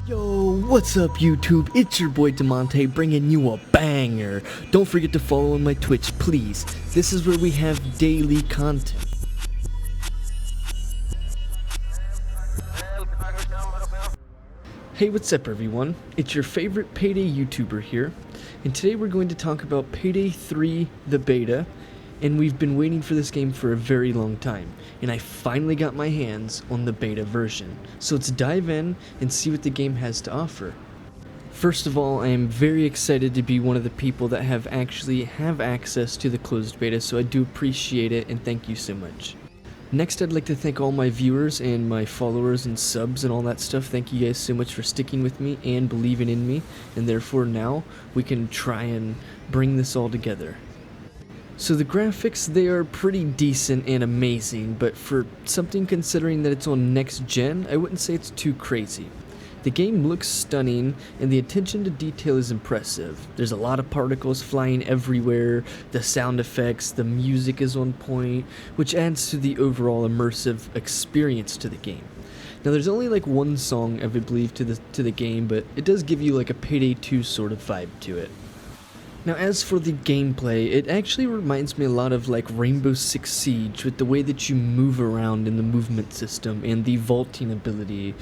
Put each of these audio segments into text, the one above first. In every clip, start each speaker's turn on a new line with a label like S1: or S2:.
S1: Yo, what's up YouTube? It's your boy Damontae bringing you a banger. Don't forget to follow on my Twitch, please. This is where we have daily content. Hey, what's up everyone? It's your favorite Payday YouTuber here, and today we're going to talk about Payday 3, the beta, and we've been waiting for this game for a very long time, and I finally got my hands on the beta version. So let's dive in and see what the game has to offer. First of all, I am very excited to be one of the people that have access to the closed beta, so I do appreciate it and thank you so much. Next, I'd like to thank all my viewers and my followers and subs and all that stuff. Thank you guys so much for sticking with me and believing in me, and therefore now we can try and bring this all together. So the graphics, they are pretty decent and amazing, but for something considering that it's on next gen, I wouldn't say it's too crazy. The game looks stunning, and the attention to detail is impressive. There's a lot of particles flying everywhere, the sound effects, the music is on point, which adds to the overall immersive experience to the game. Now there's only like one song, I believe, to the game, but it does give you like a Payday 2 sort of vibe to it. Now as for the gameplay, it actually reminds me a lot of like Rainbow Six Siege with the way that you move around in the movement system and the vaulting ability.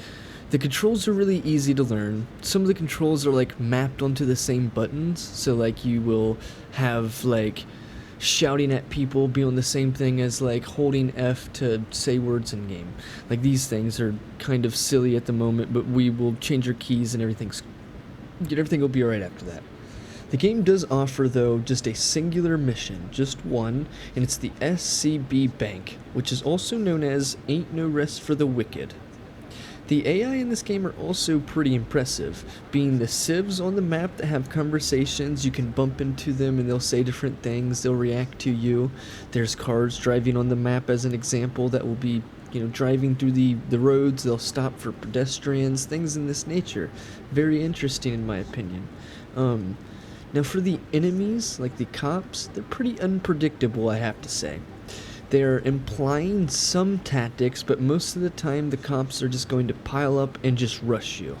S1: The controls are really easy to learn. Some of the controls are like mapped onto the same buttons, so like you will have like shouting at people be on the same thing as like holding F to say words in game. Like these things are kind of silly at the moment, but we will change your keys and everything will be alright after that. The game does offer, though, just a singular mission, just one, and it's the SCB Bank, which is also known as Ain't No Rest for the Wicked. The AI in this game are also pretty impressive, being the civs on the map that have conversations. You can bump into them and they'll say different things, they'll react to you. There's cars driving on the map as an example that will be driving through the roads, they'll stop for pedestrians, things in this nature. Very interesting in my opinion. Now for the enemies, like the cops, they're pretty unpredictable, I have to say. They're implying some tactics, but most of the time the cops are just going to pile up and just rush you.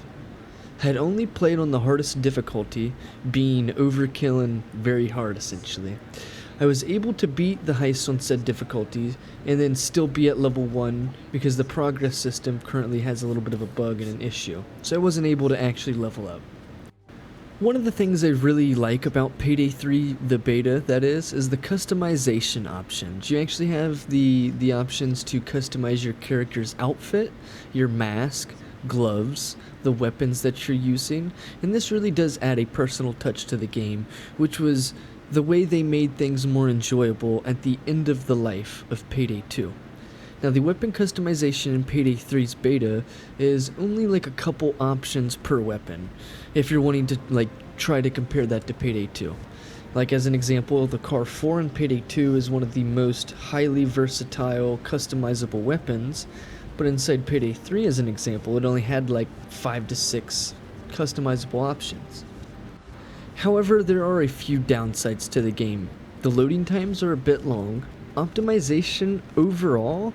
S1: Had only played on the hardest difficulty, being overkill and very hard essentially. I was able to beat the heist on said difficulty and then still be at level 1 because the progress system currently has a little bit of a bug and an issue, so I wasn't able to actually level up. One of the things I really like about Payday 3, the beta, that is the customization options. You actually have the options to customize your character's outfit, your mask, gloves, the weapons that you're using, and this really does add a personal touch to the game, which was the way they made things more enjoyable at the end of the life of Payday 2. Now the weapon customization in Payday 3's beta is only like a couple options per weapon, if you're wanting to like try to compare that to Payday 2. Like as an example, the Car 4 in Payday 2 is one of the most highly versatile customizable weapons, but inside Payday 3 as an example, it only had like 5 to 6 customizable options. However, there are a few downsides to the game. The loading times are a bit long. Optimization overall,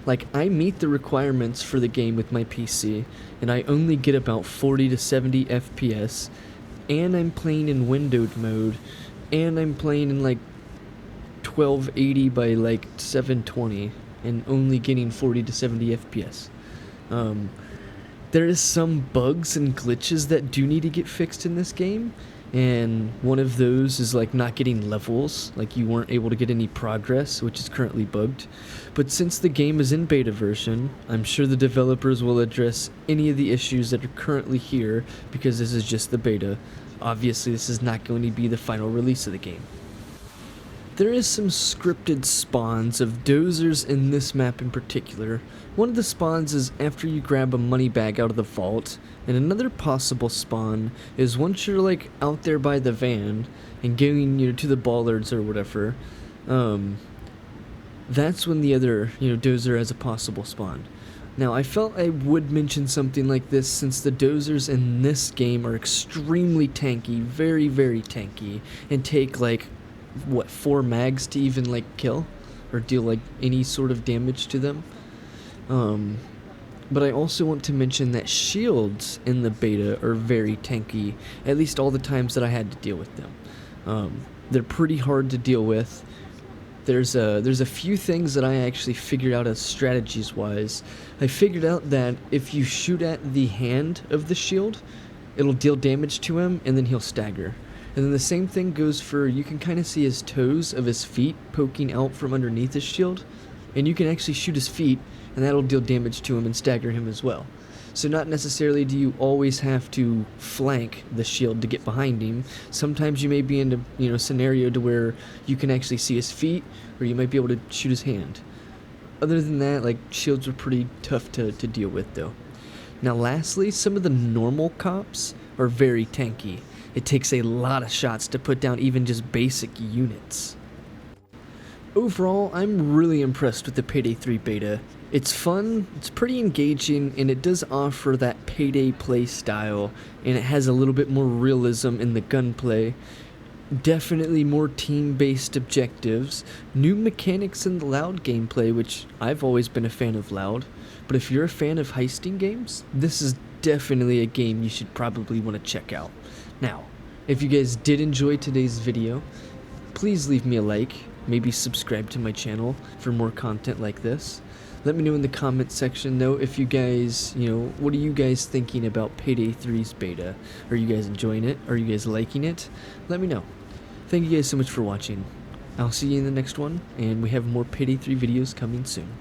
S1: like I meet the requirements for the game with my PC, and I only get about 40 to 70 FPS, and I'm playing in windowed mode, and I'm playing in like 1280 by like 720, and only getting 40 to 70 FPS. There is some bugs and glitches that do need to get fixed in this game, and one of those is like not getting levels, like you weren't able to get any progress, which is currently bugged. But since the game is in beta version, I'm sure the developers will address any of the issues that are currently here, because this is just the beta. Obviously this is not going to be the final release of the game. There is some scripted spawns of dozers in this map in particular. One of the spawns is after you grab a money bag out of the vault, and another possible spawn is once you're like out there by the van and going to the bollards or whatever, that's when the other dozer has a possible spawn. Now I felt I would mention something like this since the dozers in this game are extremely tanky, very very tanky, and take like 4 mags to even like kill or deal like any sort of damage to them. But I also want to mention that shields in the beta are very tanky, at least all the times that I had to deal with them. They're pretty hard to deal with. There's a few things that I actually figured out as strategies wise. I figured out that if you shoot at the hand of the shield, it'll deal damage to him and then he'll stagger. And then the same thing goes for, you can kind of see his toes of his feet poking out from underneath his shield, and you can actually shoot his feet and that'll deal damage to him and stagger him as well. So not necessarily do you always have to flank the shield to get behind him. Sometimes you may be in a scenario to where you can actually see his feet, or you might be able to shoot his hand. Other than that, like, shields are pretty tough to deal with though. Now lastly, some of the normal cops are very tanky. It takes a lot of shots to put down even just basic units. Overall, I'm really impressed with the Payday 3 beta. It's fun, it's pretty engaging, and it does offer that Payday play style, and it has a little bit more realism in the gunplay. Definitely more team-based objectives, new mechanics in the Loud gameplay, which I've always been a fan of Loud, but if you're a fan of heisting games, this is definitely a game you should probably want to check out. Now, if you guys did enjoy today's video, please leave me a like, maybe subscribe to my channel for more content like this. Let me know in the comment section though if you guys, what are you guys thinking about Payday 3's beta? Are you guys enjoying it? Are you guys liking it? Let me know. Thank you guys so much for watching. I'll see you in the next one, and we have more Payday 3 videos coming soon.